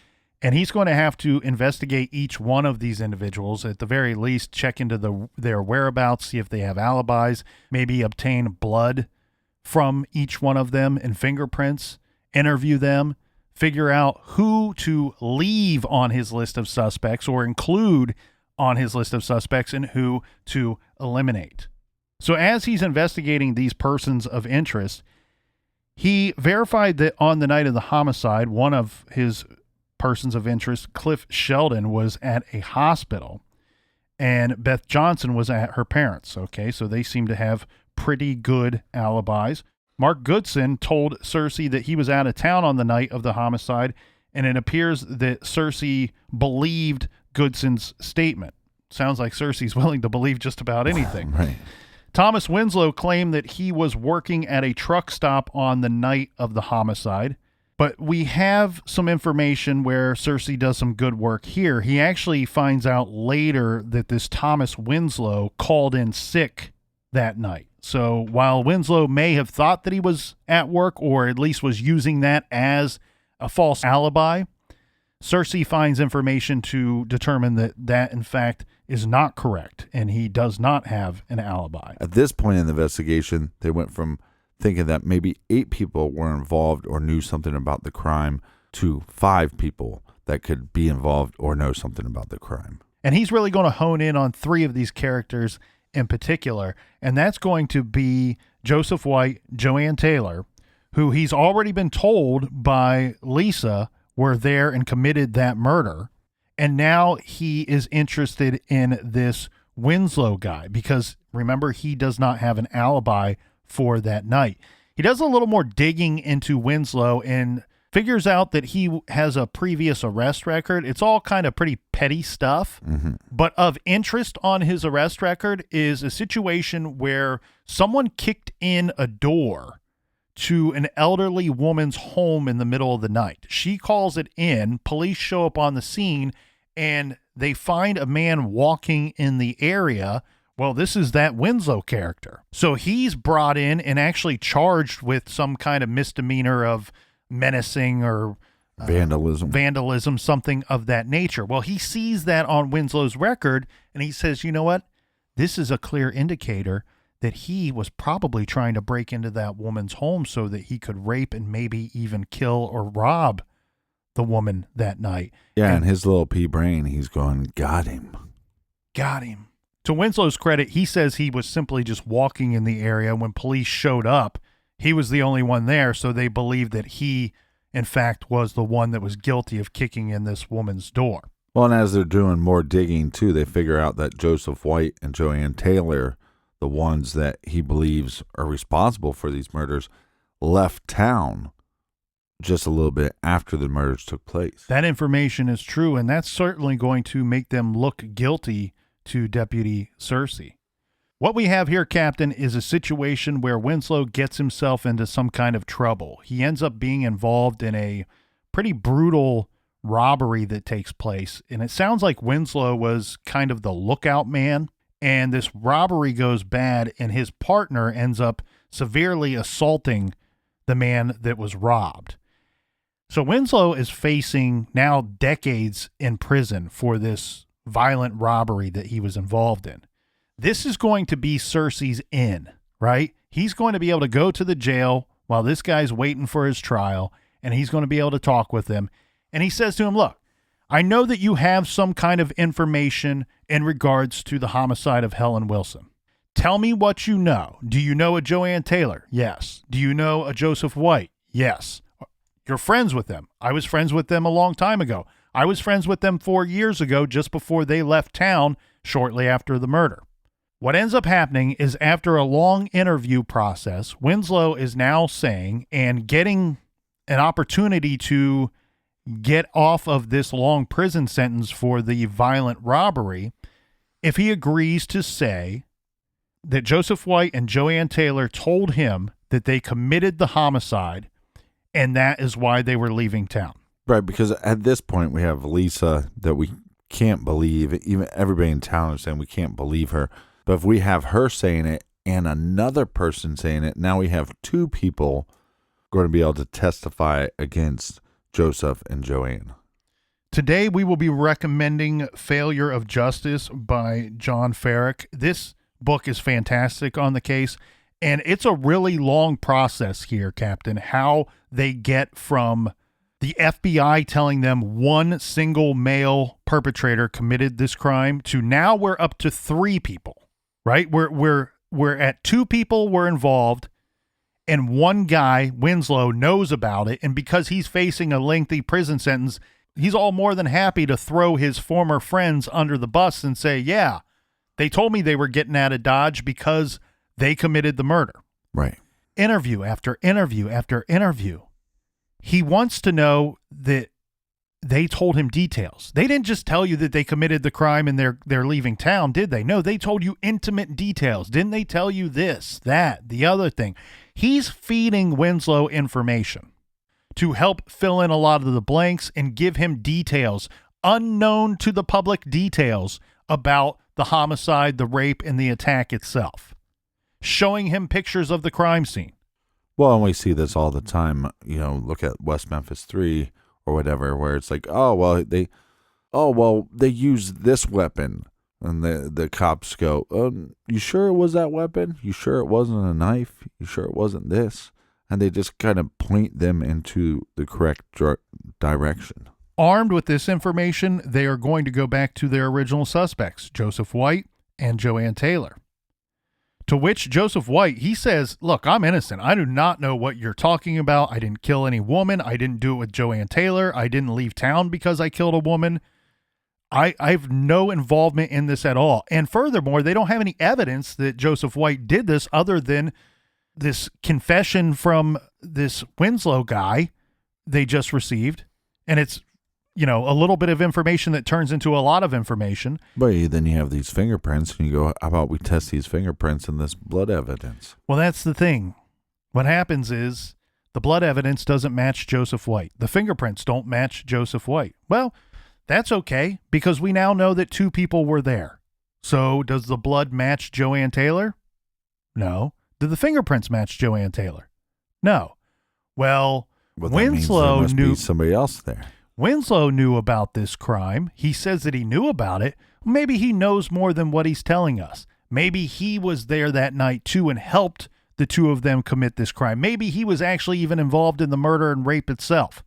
And he's going to have to investigate each one of these individuals, at the very least check into their whereabouts, see if they have alibis, maybe obtain blood from each one of them and fingerprints, interview them, figure out who to leave on his list of suspects or include on his list of suspects and who to eliminate. So as he's investigating these persons of interest, he verified that on the night of the homicide, one of his persons of interest, Cliff Sheldon, was at a hospital, and Beth Johnson was at her parents'. Okay, so they seem to have pretty good alibis. Mark Goodson told Cersei that he was out of town on the night of the homicide, and it appears that Cersei believed Goodson's statement. Sounds like Cersei's willing to believe just about anything. Right. Thomas Winslow claimed that he was working at a truck stop on the night of the homicide, but we have some information where Cersei does some good work here. He actually finds out later that this Thomas Winslow called in sick that night. So while Winslow may have thought that he was at work, or at least was using that as a false alibi, Cersei finds information to determine that that, in fact, is not correct, and he does not have an alibi. At this point in the investigation, they went from thinking that maybe 8 people were involved or knew something about the crime to 5 people that could be involved or know something about the crime. And he's really going to hone in on 3 of these characters in particular, and that's going to be Joseph White, Joanne Taylor, who he's already been told by Lisa were there and committed that murder. And now he is interested in this Winslow guy because, remember, he does not have an alibi for that night. He does a little more digging into Winslow and figures out that he has a previous arrest record. It's all kind of pretty petty stuff. Mm-hmm. But of interest on his arrest record is a situation where someone kicked in a door to an elderly woman's home in the middle of the night. She calls it in. Police show up on the scene, and they find a man walking in the area. Well, this is that Winslow character. So he's brought in and actually charged with some kind of misdemeanor of menacing or vandalism, something of that nature. Well, he sees that on Winslow's record, and he says, you know what? This is a clear indicator that he was probably trying to break into that woman's home so that he could rape and maybe even kill or rob the woman that night. Yeah, and his little pea brain, he's going, got him. Got him. To Winslow's credit, he says he was simply just walking in the area. When police showed up, he was the only one there, so they believed that he, in fact, was the one that was guilty of kicking in this woman's door. Well, and as they're doing more digging, too, they figure out that Joseph White and Joanne Taylor, the ones that he believes are responsible for these murders, left town just a little bit after the murders took place. That information is true, and that's certainly going to make them look guilty to Deputy Cersei. What we have here, Captain, is a situation where Winslow gets himself into some kind of trouble. He ends up being involved in a pretty brutal robbery that takes place, and it sounds like Winslow was kind of the lookout man, and this robbery goes bad, and his partner ends up severely assaulting the man that was robbed. So Winslow is facing now decades in prison for this violent robbery that he was involved in. This is going to be Cersei's in, right? He's going to be able to go to the jail while this guy's waiting for his trial, and he's going to be able to talk with him. And he says to him, look, I know that you have some kind of information in regards to the homicide of Helen Wilson. Tell me what you know. Do you know a Joanne Taylor? Yes. Do you know a Joseph White? Yes. You're friends with them. I was friends with them a long time ago. I was friends with them 4 years ago, just before they left town shortly after the murder. What ends up happening is, after a long interview process, Winslow is now saying and getting an opportunity to get off of this long prison sentence for the violent robbery if he agrees to say that Joseph White and Joanne Taylor told him that they committed the homicide, and that is why they were leaving town. Right, because at this point we have Lisa that we can't believe. Even everybody in town is saying we can't believe her. But if we have her saying it and another person saying it, now we have 2 people going to be able to testify against Joseph and Joanne. Today we will be recommending Failure of Justice by John Farrick. This book is fantastic on the case, and it's a really long process here, Captain, how they get from the FBI telling them one single male perpetrator committed this crime to now we're up to 3 people, right? We're two people were involved, and one guy, Winslow, knows about it, and because he's facing a lengthy prison sentence, he's all more than happy to throw his former friends under the bus and say, yeah, they told me they were getting out of Dodge because they committed the murder. Right. Interview after interview after interview. He wants to know that they told him details. They didn't just tell you that they committed the crime and they're leaving town, did they? No, they told you intimate details. Didn't they tell you this, that, the other thing? He's feeding Winslow information to help fill in a lot of the blanks and give him details, unknown to the public details about the homicide, the rape, and the attack itself. Showing him pictures of the crime scene. Well, and we see this all the time. You know, look at West Memphis 3 or whatever, where it's like, they used this weapon, and the cops go, you sure it was that weapon? You sure it wasn't a knife? You sure it wasn't this? And they just kind of point them into the correct direction. Armed with this information, they are going to go back to their original suspects, Joseph White and Joanne Taylor. To which Joseph White, he says, look, I'm innocent. I do not know what you're talking about. I didn't kill any woman. I didn't do it with Joanne Taylor. I didn't leave town because I killed a woman. I have no involvement in this at all. And furthermore, they don't have any evidence that Joseph White did this other than this confession from this Winslow guy they just received. And it's, you know, a little bit of information that turns into a lot of information. But then you have these fingerprints, and you go, how about we test these fingerprints and this blood evidence? Well, that's the thing. What happens is the blood evidence doesn't match Joseph White. The fingerprints don't match Joseph White. Well, that's okay, because we now know that two people were there. So does the blood match Joanne Taylor? No. Did the fingerprints match Joanne Taylor? No. Well, Winslow must knew be somebody else there. Winslow knew about this crime. He says that he knew about it. Maybe he knows more than what he's telling us. Maybe he was there that night too and helped the two of them commit this crime. Maybe he was actually even involved in the murder and rape itself.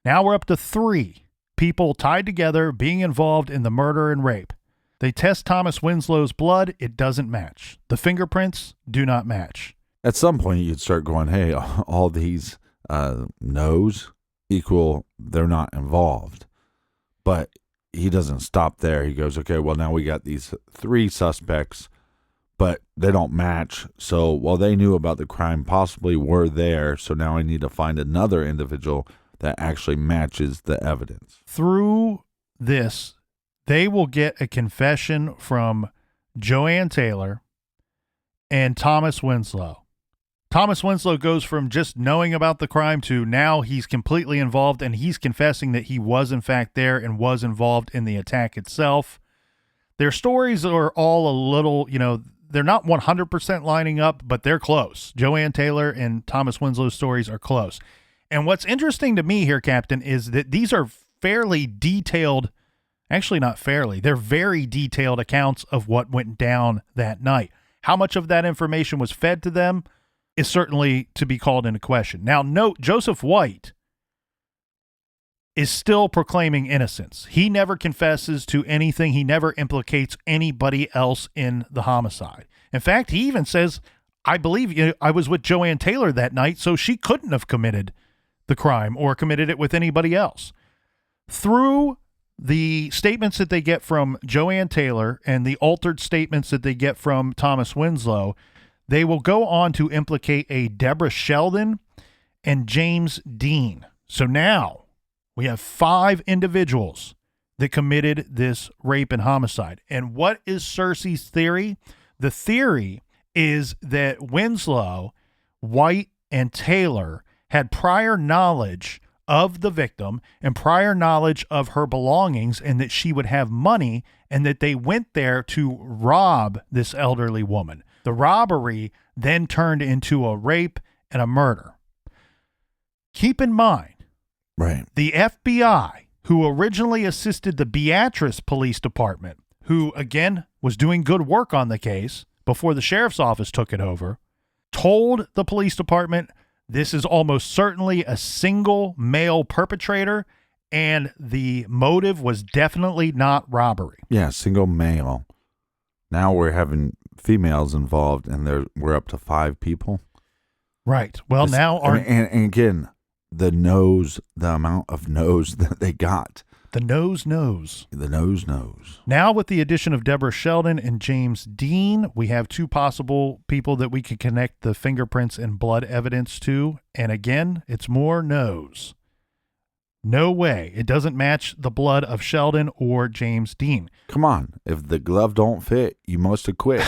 Now we're up to 3 people tied together being involved in the murder and rape. They test Thomas Winslow's blood. It doesn't match. The fingerprints do not match. At some point, you'd start going, hey, all these no's equal they're not involved. But he doesn't stop there. He goes, okay, well, now we got these 3 suspects, but they don't match. So, well, they knew about the crime, possibly were there. So now I need to find another individual that actually matches the evidence. Through this, they will get a confession from Joanne Taylor and Thomas Winslow. Thomas Winslow goes from just knowing about the crime to now he's completely involved, and he's confessing that he was in fact there and was involved in the attack itself. Their stories are all a little, they're not 100% lining up, but they're close. Joanne Taylor and Thomas Winslow's stories are close. And what's interesting to me here, Captain, is that these are fairly detailed, actually not fairly, they're very detailed accounts of what went down that night. How much of that information was fed to them is certainly to be called into question. Now, note, Joseph White is still proclaiming innocence. He never confesses to anything. He never implicates anybody else in the homicide. In fact, he even says, I believe I was with Joanne Taylor that night, so she couldn't have committed the crime or committed it with anybody else. Through the statements that they get from Joanne Taylor and the altered statements that they get from Thomas Winslow, they will go on to implicate a Deborah Sheldon and James Dean. So now we have 5 individuals that committed this rape and homicide. And what is Cersei's theory? The theory is that Winslow, White, and Taylor had prior knowledge of the victim and prior knowledge of her belongings, and that she would have money, and that they went there to rob this elderly woman. The robbery then turned into a rape and a murder. Keep in mind, right, the FBI, who originally assisted the Beatrice Police Department, who, again, was doing good work on the case before the sheriff's office took it over, told the police department this is almost certainly a single male perpetrator, and the motive was definitely not robbery. Yeah, single male. Now we're having females involved, and we're up to 5 people. Right. Well, now and again, the amount of nose that they got. The nose knows. The nose knows. Now, with the addition of Deborah Sheldon and James Dean, we have 2 possible people that we could connect the fingerprints and blood evidence to. And again, it's more nose. No way. It doesn't match the blood of Sheldon or James Dean. Come on. If the glove don't fit, you must have quit.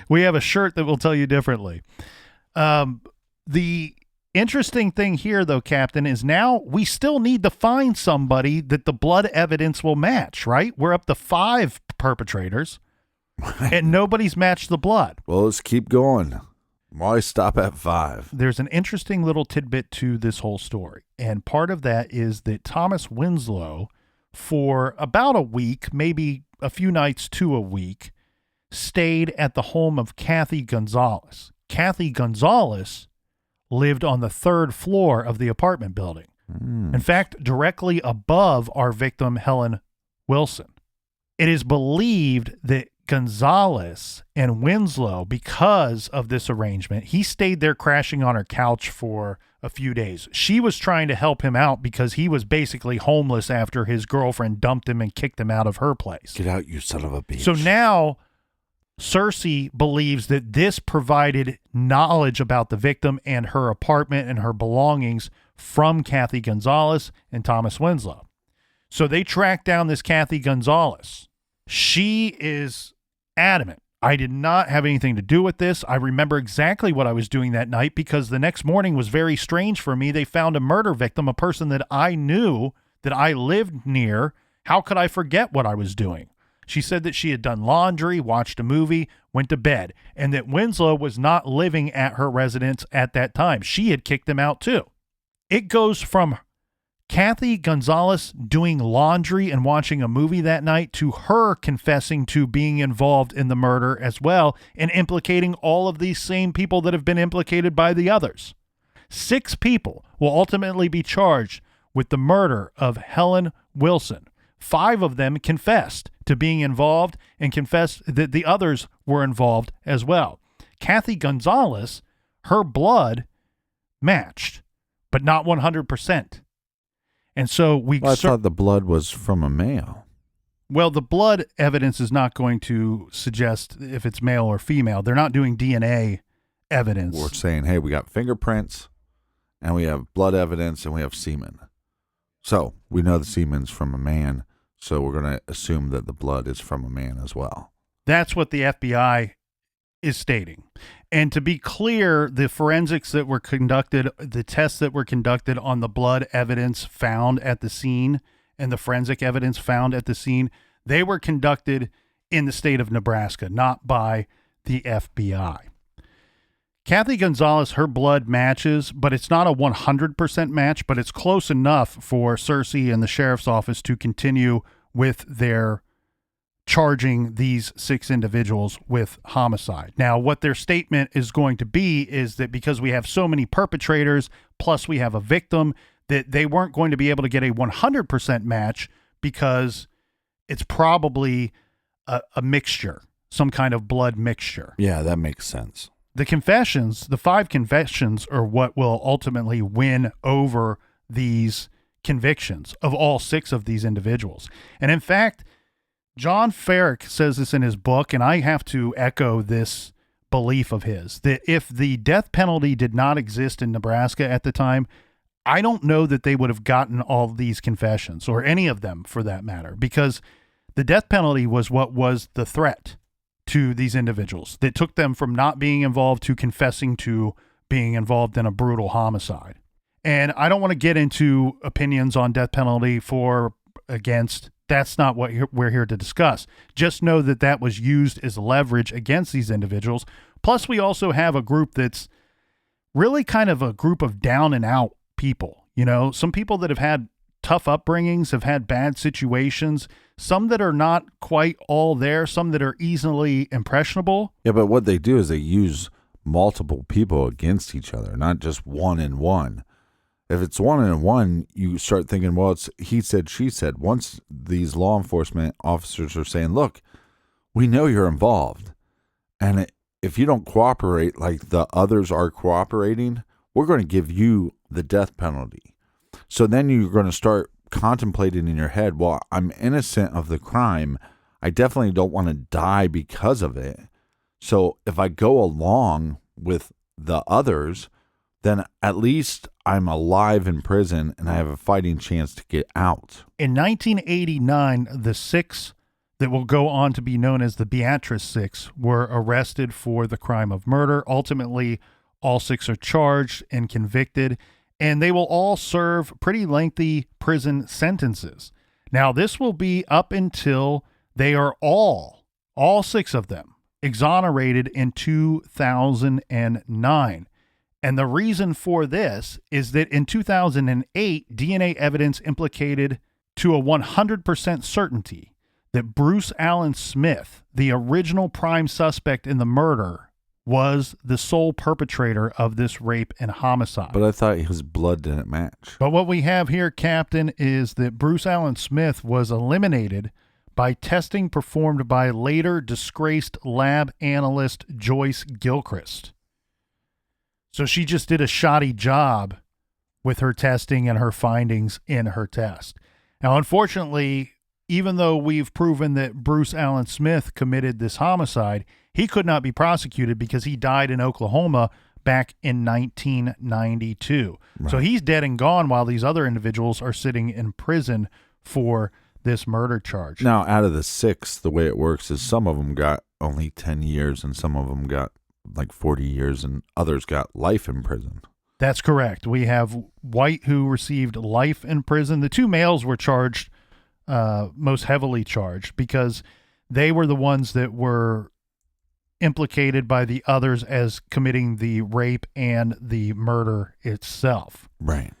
We have a shirt that will tell you differently. The interesting thing here, though, Captain, is now we still need to find somebody that the blood evidence will match, right? We're up to 5 perpetrators, and nobody's matched the blood. Well, let's keep going. Why stop at 5? There's an interesting little tidbit to this whole story, and part of that is that Thomas Winslow, for about a week, maybe a few nights to a week, stayed at the home of Cathy Gonzalez. Cathy Gonzalez lived on the 3rd floor of the apartment building. In fact, directly above our victim, Helen Wilson. It is believed that Gonzalez and Winslow, because of this arrangement, he stayed there crashing on her couch for a few days. She was trying to help him out because he was basically homeless after his girlfriend dumped him and kicked him out of her place. Get out, you son of a bitch. So now Cersei believes that this provided knowledge about the victim and her apartment and her belongings from Cathy Gonzalez and Thomas Winslow. So they track down this Cathy Gonzalez. She is adamant. I did not have anything to do with this. I remember exactly what I was doing that night because the next morning was very strange for me. They found a murder victim, a person that I knew, that I lived near. How could I forget what I was doing? She said that she had done laundry, watched a movie, went to bed, and that Winslow was not living at her residence at that time. She had kicked him out too. It goes from Cathy Gonzalez doing laundry and watching a movie that night to her confessing to being involved in the murder as well and implicating all of these same people that have been implicated by the others. 6 people will ultimately be charged with the murder of Helen Wilson. 5 of them confessed to being involved and confessed that the others were involved as well. Cathy Gonzalez, her blood matched, but not 100%. And so I thought the blood was from a male. Well, the blood evidence is not going to suggest if it's male or female. They're not doing DNA evidence. We're saying, hey, we got fingerprints and we have blood evidence and we have semen. So we know the semen's from a man. So we're going to assume that the blood is from a man as well. That's what the FBI is stating. And to be clear, the forensics that were conducted, the tests that were conducted on the blood evidence found at the scene and the forensic evidence found at the scene, they were conducted in the state of Nebraska, not by the FBI. Cathy Gonzalez, her blood matches, but it's not a 100% match, but it's close enough for Cersei and the sheriff's office to continue with their charging these 6 individuals with homicide. Now, what their statement is going to be is that because we have so many perpetrators, plus we have a victim, that they weren't going to be able to get a 100% match because it's probably a mixture, some kind of blood mixture. Yeah, that makes sense. The confessions, the 5 confessions are what will ultimately win over these convictions of all 6 of these individuals. And in fact, John Farrick says this in his book, and I have to echo this belief of his, that if the death penalty did not exist in Nebraska at the time, I don't know that they would have gotten all these confessions, or any of them for that matter, because the death penalty was what was the threat to these individuals that took them from not being involved to confessing to being involved in a brutal homicide. And I don't want to get into opinions on death penalty for, against. That's not what we're here to discuss. Just know that that was used as leverage against these individuals. Plus, we also have a group that's really kind of a group of down and out people. You know, some people that have had tough upbringings, have had bad situations, some that are not quite all there, some that are easily impressionable. Yeah, but what they do is they use multiple people against each other, not just one and one. If it's one and one, you start thinking, well, it's he said, she said. Once these law enforcement officers are saying, look, we know you're involved. And if you don't cooperate like the others are cooperating, we're going to give you the death penalty. So then you're going to start contemplating in your head, well, I'm innocent of the crime. I definitely don't want to die because of it. So if I go along with the others, then at least I'm alive in prison and I have a fighting chance to get out. In 1989, the 6 that will go on to be known as the Beatrice 6 were arrested for the crime of murder. Ultimately, all 6 are charged and convicted, and they will all serve pretty lengthy prison sentences. Now, this will be up until they are all 6 of them, exonerated in 2009. And the reason for this is that in 2008, DNA evidence implicated to a 100% certainty that Bruce Allen Smith, the original prime suspect in the murder, was the sole perpetrator of this rape and homicide. But I thought his blood didn't match. But what we have here, Captain, is that Bruce Allen Smith was eliminated by testing performed by later disgraced lab analyst Joyce Gilchrist. So she just did a shoddy job with her testing and her findings in her test. Now, unfortunately, even though we've proven that Bruce Allen Smith committed this homicide, he could not be prosecuted because he died in Oklahoma back in 1992. Right. So he's dead and gone while these other individuals are sitting in prison for this murder charge. Now, out of the 6, the way it works is some of them got only 10 years and some of them got like 40 years and others got life in prison. That's correct. We have White, who received life in prison. The 2 males were charged, most heavily charged, because they were the ones that were implicated by the others as committing the rape and the murder itself. Right.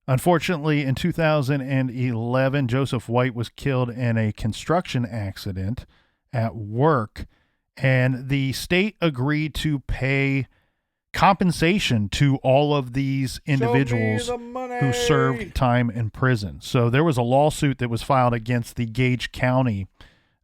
Unfortunately, in 2011, Joseph White was killed in a construction accident at work, and the state agreed to pay compensation to all of these individuals who served time in prison. So there was a lawsuit that was filed against the Gage County,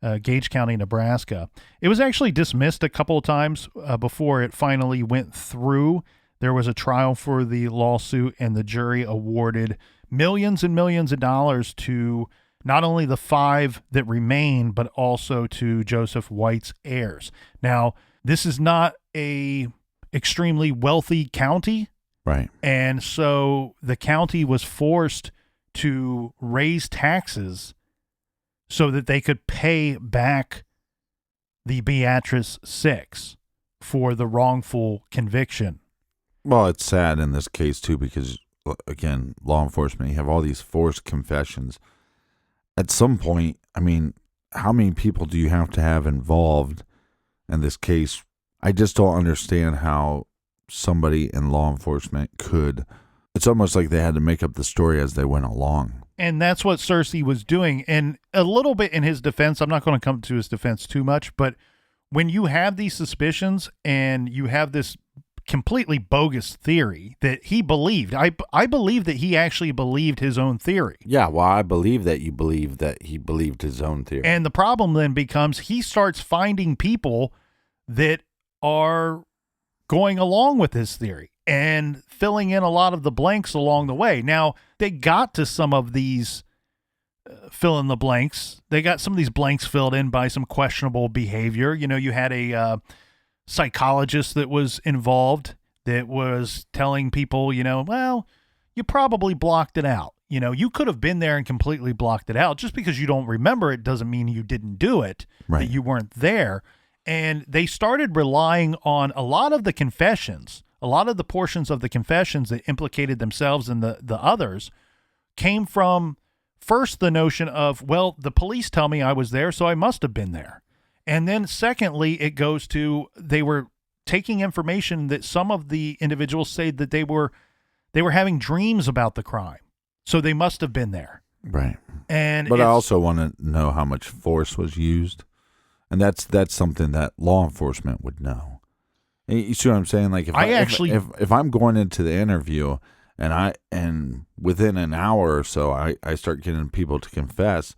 Nebraska. It was actually dismissed a couple of times before it finally went through. There was a trial for the lawsuit, and the jury awarded millions and millions of dollars to not only the 5 that remain, but also to Joseph White's heirs. Now, this is not a extremely wealthy county. Right. And so the county was forced to raise taxes so that they could pay back the Beatrice 6 for the wrongful conviction. Well, it's sad in this case, too, because, again, law enforcement, you have all these forced confessions. At some point, I mean, how many people do you have to have involved in this case? I just don't understand how somebody in law enforcement could. It's almost like they had to make up the story as they went along. And that's what Cersei was doing. And a little bit in his defense, I'm not going to come to his defense too much, but when you have these suspicions and you have this completely bogus theory that he believed, I believe that he actually believed his own theory. Yeah, well, I believe that you believe that he believed his own theory. And the problem then becomes he starts finding people that are going along with his theory and filling in a lot of the blanks along the way. Now, they got to some of these fill in the blanks. They got some of these blanks filled in by some questionable behavior. You know, you had a psychologist that was involved that was telling people, you know, well, you probably blocked it out. You know, you could have been there and completely blocked it out. Just because you don't remember it doesn't mean you didn't do it, right, that you weren't there. And they started relying on a lot of the confessions, a lot of the portions of the confessions that implicated themselves and the others came from first the notion of, well, the police tell me I was there, so I must have been there. And then secondly, it goes to they were taking information that some of the individuals say that they were having dreams about the crime. So they must have been there. Right. But I also want to know how much force was used. And that's something that law enforcement would know. And you see what I'm saying? Like if I'm going into the interview and within an hour or so I start getting people to confess,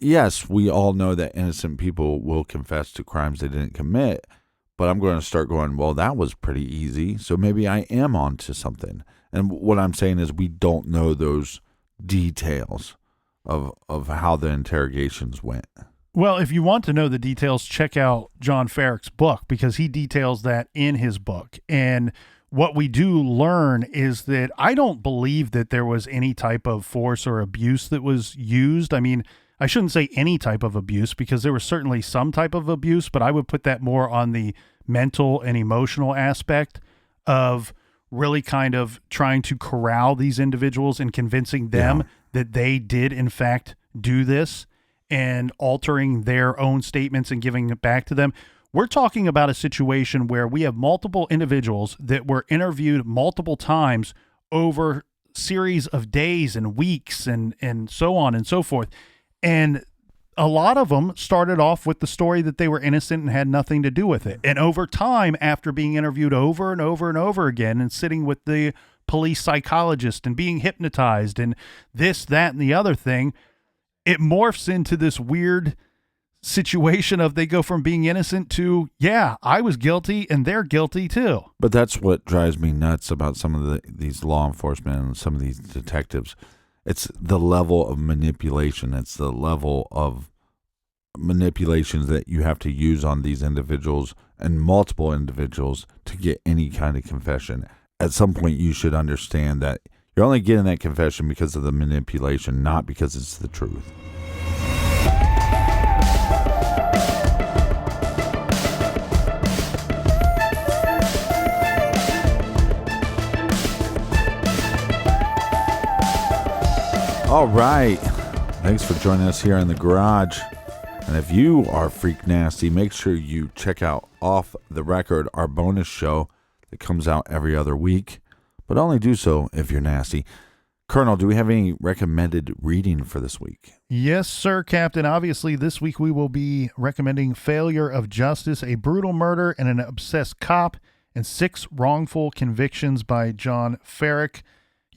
yes, we all know that innocent people will confess to crimes they didn't commit, but I'm going to start going, well, that was pretty easy, so maybe I am onto something. And what I'm saying is we don't know those details of how the interrogations went. Well, if you want to know the details, check out John Farrick's book, because he details that in his book. And what we do learn is that I don't believe that there was any type of force or abuse that was used. I mean, I shouldn't say any type of abuse, because there was certainly some type of abuse, but I would put that more on the mental and emotional aspect of really kind of trying to corral these individuals and convincing them that they did in fact do this, and altering their own statements and giving it back to them. We're talking about a situation where we have multiple individuals that were interviewed multiple times over series of days and weeks and so on and so forth. And a lot of them started off with the story that they were innocent and had nothing to do with it. And over time, after being interviewed over and over and over again and sitting with the police psychologist and being hypnotized and this, that, and the other thing, it morphs into this weird situation of they go from being innocent to, yeah, I was guilty and they're guilty too. But that's what drives me nuts about some of these law enforcement and some of these detectives. It's the level of manipulation. It's the level of manipulations that you have to use on these individuals and multiple individuals to get any kind of confession. At some point, you should understand that you're only getting that confession because of the manipulation, not because it's the truth. All right. Thanks for joining us here in the garage. And if you are freak nasty, make sure you check out Off the Record, our bonus show that comes out every other week. But only do so if you're nasty. Colonel, do we have any recommended reading for this week? Yes, sir, Captain. Obviously, this week we will be recommending Failure of Justice, A Brutal Murder and an Obsessed Cop, and 6 Wrongful Convictions by John Farrick.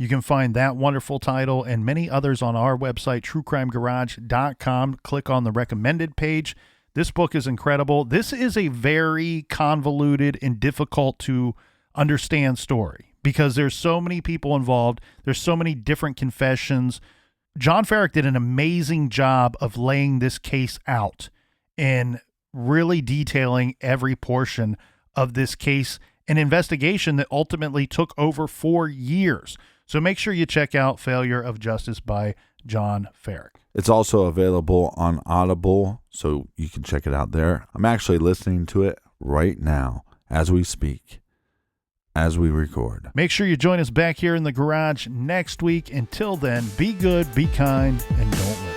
You can find that wonderful title and many others on our website, truecrimegarage.com. Click on the recommended page. This book is incredible. This is a very convoluted and difficult to understand story because there's so many people involved. There's so many different confessions. John Farrick did an amazing job of laying this case out and really detailing every portion of this case, an investigation that ultimately took over 4 years. So make sure you check out Failure of Justice by John Farrick. It's also available on Audible, so you can check it out there. I'm actually listening to it right now as we speak, as we record. Make sure you join us back here in the garage next week. Until then, be good, be kind, and don't lie.